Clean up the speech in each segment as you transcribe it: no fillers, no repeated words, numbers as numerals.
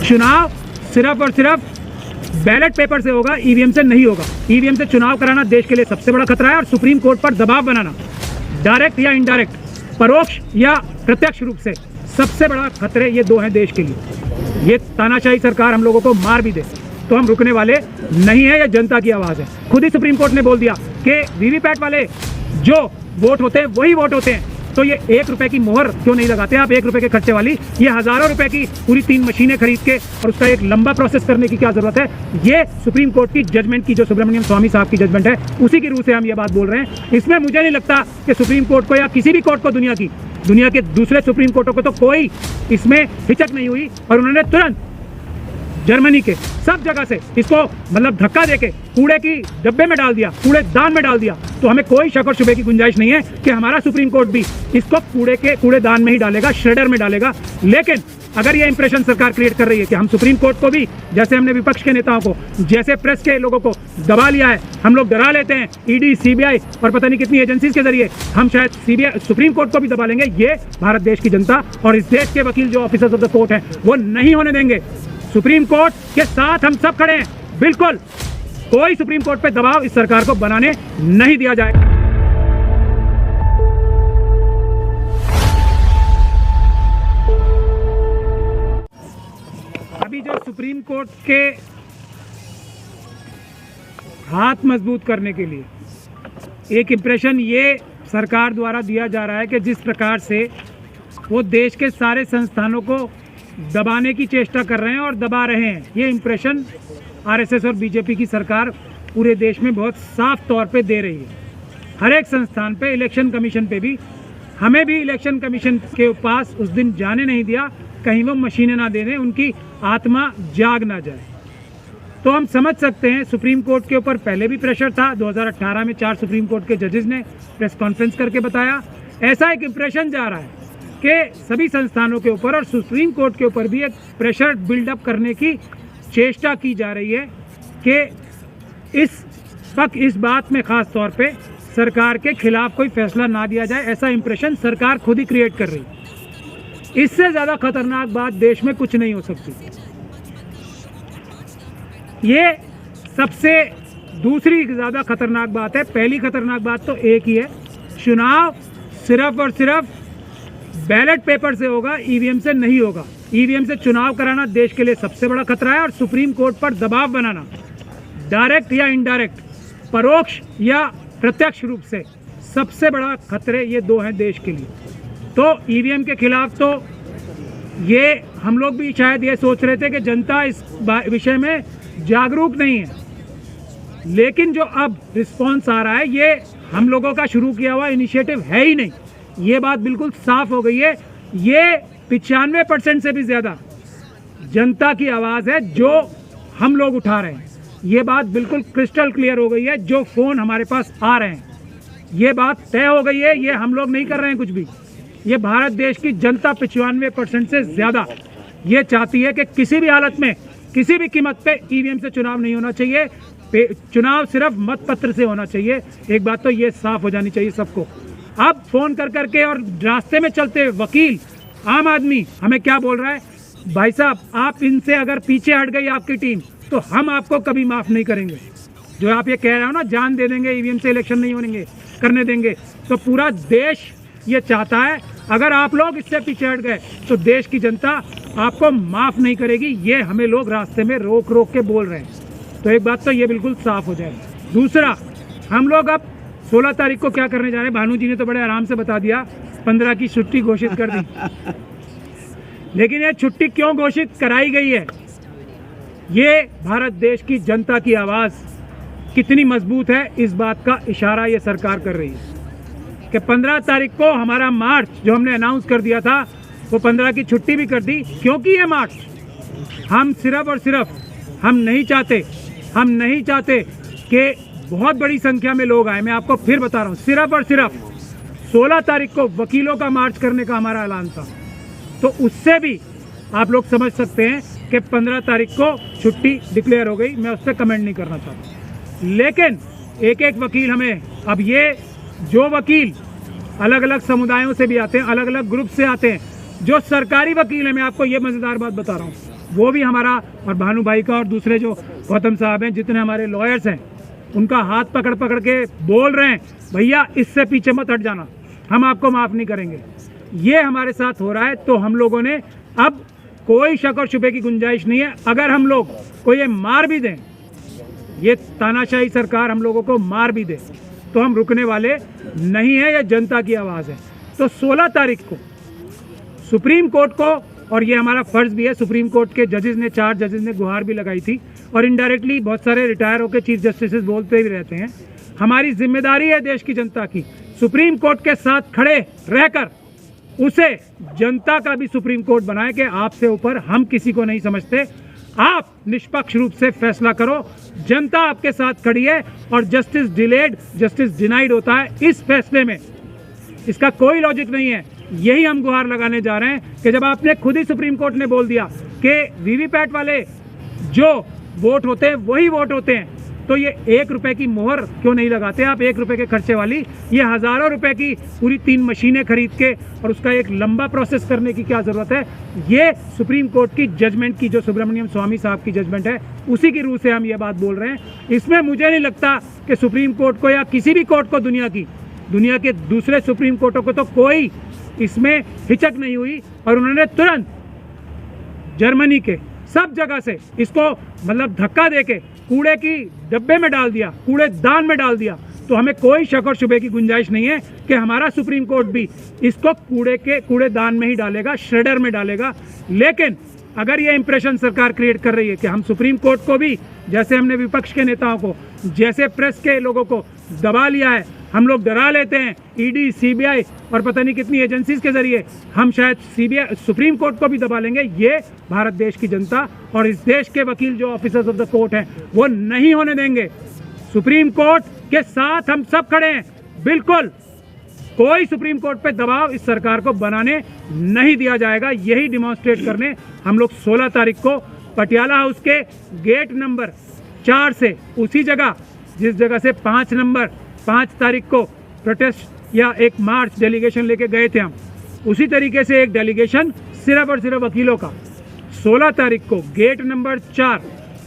चुनाव सिर्फ और सिर्फ बैलेट पेपर से होगा, ईवीएम से नहीं होगा। ईवीएम से चुनाव कराना देश के लिए सबसे बड़ा खतरा है और सुप्रीम कोर्ट पर दबाव बनाना डायरेक्ट या इनडायरेक्ट, परोक्ष या प्रत्यक्ष रूप से सबसे बड़ा खतरे ये दो हैं देश के लिए। ये तानाशाही सरकार हम लोगों को मार भी दे तो हम रुकने वाले नहीं है। ये जनता की आवाज़ है। खुद ही सुप्रीम कोर्ट ने बोल दिया कि वीवीपैट वाले जो वोट होते हैं वही वोट होते हैं, तो ये 1 रुपए की मोहर क्यों नहीं लगाते आप 1 रुपए के खर्चे वाली? ये हज़ारों रुपए की पूरी 3 मशीनें खरीद के और उसका एक लंबा प्रोसेस करने की क्या ज़रूरत है? ये सुप्रीम कोर्ट की जजमेंट की, जो सुब्रमण्यम स्वामी साहब की जजमेंट है, उसी की रूह से हम ये बात बोल रहे हैं। इसमें मुझे नहीं लगता कि सुप्रीम कोर्ट को या किसी भी कोर्ट को, दुनिया के दूसरे सुप्रीम कोर्टों को तो कोई इसमें हिचक नहीं हुई और उन्होंने तुरंत जर्मनी के सब जगह से इसको मतलब धक्का देके कूड़े की डब्बे में डाल दिया, कूड़ेदान में डाल दिया। तो हमें कोई शक और शुबे की गुंजाइश नहीं है कि हमारा सुप्रीम कोर्ट भी इसको कूड़ेदान में ही डालेगा, श्रेडर में डालेगा। लेकिन अगर ये इंप्रेशन सरकार क्रिएट कर रही है कि हम सुप्रीम कोर्ट को भी, जैसे हमने विपक्ष के नेताओं को, जैसे प्रेस के लोगों को दबा लिया है, हम लोग डरा लेते हैं ईडी, सीबीआई और पता नहीं कितनी एजेंसीज के जरिए, हम शायद सुप्रीम कोर्ट को भी दबा लेंगे। ये भारत देश की जनता और इस देश के वकील जो ऑफिसर्स ऑफ द कोर्ट हैं वो नहीं होने देंगे। सुप्रीम कोर्ट के साथ हम सब खड़े हैं। बिल्कुल कोई सुप्रीम कोर्ट पे दबाव इस सरकार को बनाने नहीं दिया जाएगा। अभी जो सुप्रीम कोर्ट के हाथ मजबूत करने के लिए एक इंप्रेशन ये सरकार द्वारा दिया जा रहा है कि जिस प्रकार से वो देश के सारे संस्थानों को दबाने की चेष्टा कर रहे हैं और दबा रहे हैं, ये इंप्रेशन आरएसएस और बीजेपी की सरकार पूरे देश में बहुत साफ तौर पे दे रही है। हर एक संस्थान पे, इलेक्शन कमीशन पे भी, हमें भी इलेक्शन कमीशन के पास उस दिन जाने नहीं दिया, कहीं वो मशीनें ना देने, उनकी आत्मा जाग ना जाए। तो हम समझ सकते हैं सुप्रीम कोर्ट के ऊपर पहले भी प्रेशर था। 2018 में 4 सुप्रीम कोर्ट के जजेस ने प्रेस कॉन्फ्रेंस करके बताया। ऐसा एक इंप्रेशन जा रहा है कि सभी संस्थानों के ऊपर और सुप्रीम कोर्ट के ऊपर भी एक प्रेशर बिल्डअप करने की चेष्टा की जा रही है कि इस बात में ख़ास तौर पे सरकार के खिलाफ कोई फैसला ना दिया जाए। ऐसा इंप्रेशन सरकार खुद ही क्रिएट कर रही है। इससे ज़्यादा खतरनाक बात देश में कुछ नहीं हो सकती। ये सबसे दूसरी ज़्यादा खतरनाक बात है। पहली खतरनाक बात तो एक ही है, चुनाव सिर्फ और सिर्फ बैलेट पेपर से होगा, ईवीएम से नहीं होगा। ईवीएम से चुनाव कराना देश के लिए सबसे बड़ा खतरा है और सुप्रीम कोर्ट पर दबाव बनाना डायरेक्ट या इनडायरेक्ट, परोक्ष या प्रत्यक्ष रूप से सबसे बड़ा खतरे ये दो हैं देश के लिए। तो ईवीएम के खिलाफ तो ये हम लोग भी शायद ये सोच रहे थे कि जनता इस विषय में जागरूक नहीं है, लेकिन जो अब रिस्पॉन्स आ रहा है ये हम लोगों का शुरू किया हुआ इनिशिएटिव है ही नहीं। ये बात बिल्कुल साफ हो गई है। ये 95% से भी ज़्यादा जनता की आवाज़ है जो हम लोग उठा रहे हैं। ये बात बिल्कुल क्रिस्टल क्लियर हो गई है। जो फ़ोन हमारे पास आ रहे हैं, ये बात तय हो गई है। ये हम लोग नहीं कर रहे हैं कुछ भी। ये भारत देश की जनता 95% से ज़्यादा ये चाहती है कि किसी भी हालत में, किसी भी कीमत पे ईवीएम से चुनाव नहीं होना चाहिए। चुनाव सिर्फ मत पत्र से होना चाहिए। एक बात तो ये साफ हो जानी चाहिए सबको। अब फ़ोन कर करके और रास्ते में चलते वकील, आम आदमी हमें क्या बोल रहा है, भाई साहब आप इनसे अगर पीछे हट गई आपकी टीम तो हम आपको कभी माफ़ नहीं करेंगे। जो आप ये कह रहे हो ना, जान दे देंगे, ईवीएम से इलेक्शन नहीं होने करने देंगे, तो पूरा देश ये चाहता है अगर आप लोग इससे पीछे हट गए तो देश की जनता आपको माफ़ नहीं करेगी। ये हमें लोग रास्ते में रोक रोक के बोल रहे हैं। तो एक बात तो ये बिल्कुल साफ हो जाए। दूसरा, हम लोग अब 16 तारीख को क्या करने जा रहे हैं, भानु जी ने तो बड़े आराम से बता दिया, 15 की छुट्टी घोषित कर दी। लेकिन ये छुट्टी क्यों घोषित कराई गई है, ये भारत देश की जनता की आवाज़ कितनी मजबूत है इस बात का इशारा ये सरकार कर रही है कि 15 तारीख को हमारा मार्च जो हमने अनाउंस कर दिया था वो 15 की छुट्टी भी कर दी। क्योंकि ये मार्च हम सिर्फ और सिर्फ हम नहीं चाहते कि बहुत बड़ी संख्या में लोग आए। मैं आपको फिर बता रहा हूँ, सिर्फ और सिर्फ 16 तारीख को वकीलों का मार्च करने का हमारा ऐलान था। तो उससे भी आप लोग समझ सकते हैं कि 15 तारीख को छुट्टी डिक्लेयर हो गई। मैं उस पर कमेंट नहीं करना चाहता, लेकिन एक एक वकील हमें, अब ये जो वकील अलग अलग समुदायों से भी आते हैं, अलग अलग ग्रुप से आते हैं, जो सरकारी वकील हैं, मैं आपको ये मज़ेदार बात बता रहा हूँ, वो भी हमारा और भानु भाई का और दूसरे जो गौतम साहब हैं, जितने हमारे लॉयर्स हैं, उनका हाथ पकड़ पकड़ के बोल रहे हैं भैया इससे पीछे मत हट जाना, हम आपको माफ़ नहीं करेंगे। ये हमारे साथ हो रहा है। तो हम लोगों ने अब कोई शक और शुबे की गुंजाइश नहीं है, अगर हम लोग को ये मार भी दें, ये तानाशाही सरकार हम लोगों को मार भी दे, तो हम रुकने वाले नहीं है। ये जनता की आवाज़ है। तो 16 तारीख को सुप्रीम कोर्ट को, और ये हमारा फ़र्ज़ भी है, सुप्रीम कोर्ट के जजेस ने, 4 जजेस ने गुहार भी लगाई थी और इनडायरेक्टली बहुत सारे रिटायर होकर चीफ जस्टिस बोलते भी रहते हैं, हमारी जिम्मेदारी है देश की जनता की, सुप्रीम कोर्ट के साथ खड़े रहकर उसे जनता का भी सुप्रीम कोर्ट बनाए कि आपसे ऊपर हम किसी को नहीं समझते, आप निष्पक्ष रूप से फैसला करो, जनता आपके साथ खड़ी है और जस्टिस डिलेड जस्टिस डिनाइड होता है इस फैसले में, इसका कोई लॉजिक नहीं है। यही हम गुहार लगाने जा रहे हैं कि जब आपने खुद ही सुप्रीम कोर्ट ने बोल दिया कि वीवीपैट वाले जो वोट होते हैं वही वोट होते हैं, तो ये 1 रुपए की मोहर क्यों नहीं लगाते आप? 1 रुपए के खर्चे वाली ये हज़ारों रुपए की पूरी 3 मशीनें खरीद के और उसका एक लंबा प्रोसेस करने की क्या ज़रूरत है? ये सुप्रीम कोर्ट की जजमेंट की, जो सुब्रमण्यम स्वामी साहब की जजमेंट है, उसी की रूह से हम ये बात बोल रहे हैं। इसमें मुझे नहीं लगता कि सुप्रीम कोर्ट को या किसी भी कोर्ट को, दुनिया के दूसरे सुप्रीम कोर्टों को तो कोई इसमें हिचक नहीं हुई और उन्होंने तुरंत जर्मनी के सब जगह से इसको मतलब धक्का देके कूड़े की डब्बे में डाल दिया, कूड़ेदान में डाल दिया। तो हमें कोई शक और शुबे की गुंजाइश नहीं है कि हमारा सुप्रीम कोर्ट भी इसको कूड़ेदान में ही डालेगा, श्रेडर में डालेगा। लेकिन अगर ये इंप्रेशन सरकार क्रिएट कर रही है कि हम सुप्रीम कोर्ट को भी, जैसे हमने विपक्ष के नेताओं को, जैसे प्रेस के लोगों को दबा लिया है, हम लोग डरा लेते हैं, ईडी, सीबीआई और पता नहीं कितनी एजेंसीज के जरिए हम शायद सुप्रीम कोर्ट को भी दबा लेंगे, ये भारत देश की जनता और इस देश के वकील जो ऑफिसर्स ऑफ द कोर्ट हैं वो नहीं होने देंगे। सुप्रीम कोर्ट के साथ हम सब खड़े हैं, बिल्कुल कोई सुप्रीम कोर्ट पे दबाव इस सरकार को बनाने नहीं दिया जाएगा। यही डिमॉन्स्ट्रेट करने हम लोग 16 तारीख को पटियाला हाउस के गेट नंबर 4 से, उसी जगह जिस जगह से 5 तारीख को प्रोटेस्ट या एक मार्च डेलीगेशन लेके गए थे हम, उसी तरीके से एक डेलीगेशन सिर्फ और सिर्फ वकीलों का 16 तारीख को गेट नंबर 4,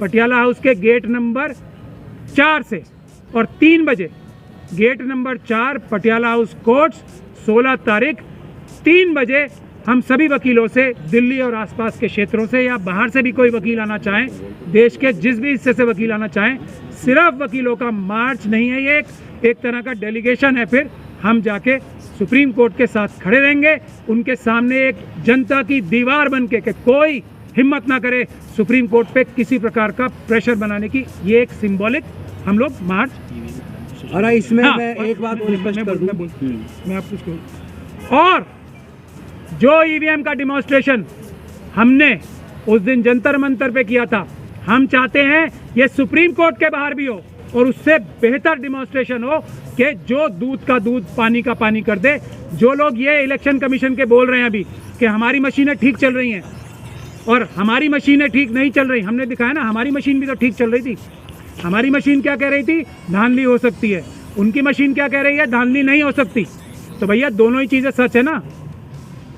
पटियाला हाउस के गेट नंबर 4 से और 3 बजे gate number 4 Patiala house courts, 16 तारीख 3 बजे हम सभी वकीलों से, दिल्ली और आसपास के क्षेत्रों से या बाहर से भी कोई वकील आना चाहें, देश के जिस भी हिस्से से वकील आना चाहें, सिर्फ वकीलों का मार्च नहीं है, ये एक तरह का डेलीगेशन है। फिर हम जाके सुप्रीम कोर्ट के साथ खड़े रहेंगे, उनके सामने एक जनता की दीवार बन के कि कोई हिम्मत ना करे सुप्रीम कोर्ट पे किसी प्रकार का प्रेशर बनाने की। ये एक सिंबॉलिक हम लोग मार्च। और इसमें मैं एक बात और स्पष्ट कर दूं, मैं आपको कहूँ, और जो ईवीएम का डिमॉन्स्ट्रेशन हमने उस दिन जंतर मंतर पे किया था, हम चाहते हैं ये सुप्रीम कोर्ट के बाहर भी हो और उससे बेहतर डिमॉन्स्ट्रेशन हो कि जो दूध का दूध, पानी का पानी कर दे। जो लोग ये इलेक्शन कमीशन के बोल रहे हैं अभी कि हमारी मशीनें ठीक चल रही हैं और हमारी मशीनें ठीक नहीं चल रही, हमने दिखाया ना, हमारी मशीन भी तो ठीक चल रही थी। हमारी मशीन क्या कह रही थी? धांधली हो सकती है। उनकी मशीन क्या कह रही है? धांधली नहीं हो सकती। तो भैया दोनों ही चीज़ें सच है ना।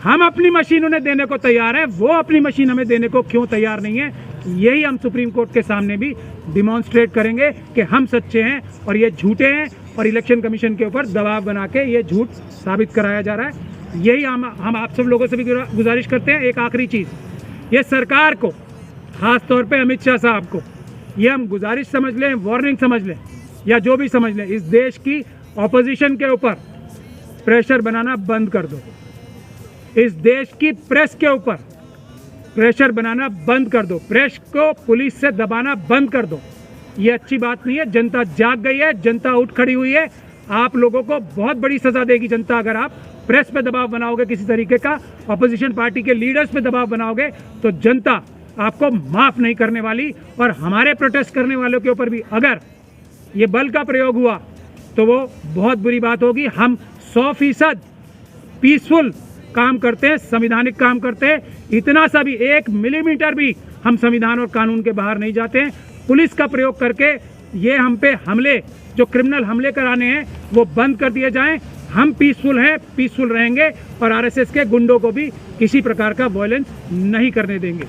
हम अपनी मशीन उन्हें देने को तैयार हैं, वो अपनी मशीन हमें देने को क्यों तैयार नहीं है? यही हम सुप्रीम कोर्ट के सामने भी डिमॉन्स्ट्रेट करेंगे कि हम सच्चे हैं और ये झूठे हैं और इलेक्शन कमीशन के ऊपर दबाव बना के ये झूठ साबित कराया जा रहा है। यही हम आप सब लोगों से भी गुजारिश करते हैं। एक आखिरी चीज़, ये सरकार को, ख़ास तौर पे अमित शाह साहब को, ये हम गुजारिश समझ लें, वार्निंग समझ लें या जो भी समझ लें, इस देश की ऑपोजिशन के ऊपर प्रेशर बनाना बंद कर दो। इस देश की प्रेस के ऊपर प्रेशर बनाना बंद कर दो। प्रेस को पुलिस से दबाना बंद कर दो। ये अच्छी बात नहीं है। जनता जाग गई है, जनता उठ खड़ी हुई है। आप लोगों को बहुत बड़ी सज़ा देगी जनता अगर आप प्रेस पे दबाव बनाओगे, किसी तरीके का ऑपोजिशन पार्टी के लीडर्स पे दबाव बनाओगे, तो जनता आपको माफ़ नहीं करने वाली। और हमारे प्रोटेस्ट करने वालों के ऊपर भी अगर ये बल का प्रयोग हुआ तो वो बहुत बुरी बात होगी। हम 100% पीसफुल काम करते हैं, संविधानिक काम करते हैं। इतना सा भी 1 मिलीमीटर भी हम संविधान और कानून के बाहर नहीं जाते हैं। पुलिस का प्रयोग करके ये हम पे हमले, जो क्रिमिनल हमले कराने हैं, वो बंद कर दिए जाएं। हम पीसफुल हैं, पीसफुल रहेंगे और आरएसएस के गुंडों को भी किसी प्रकार का वायलेंस नहीं करने देंगे।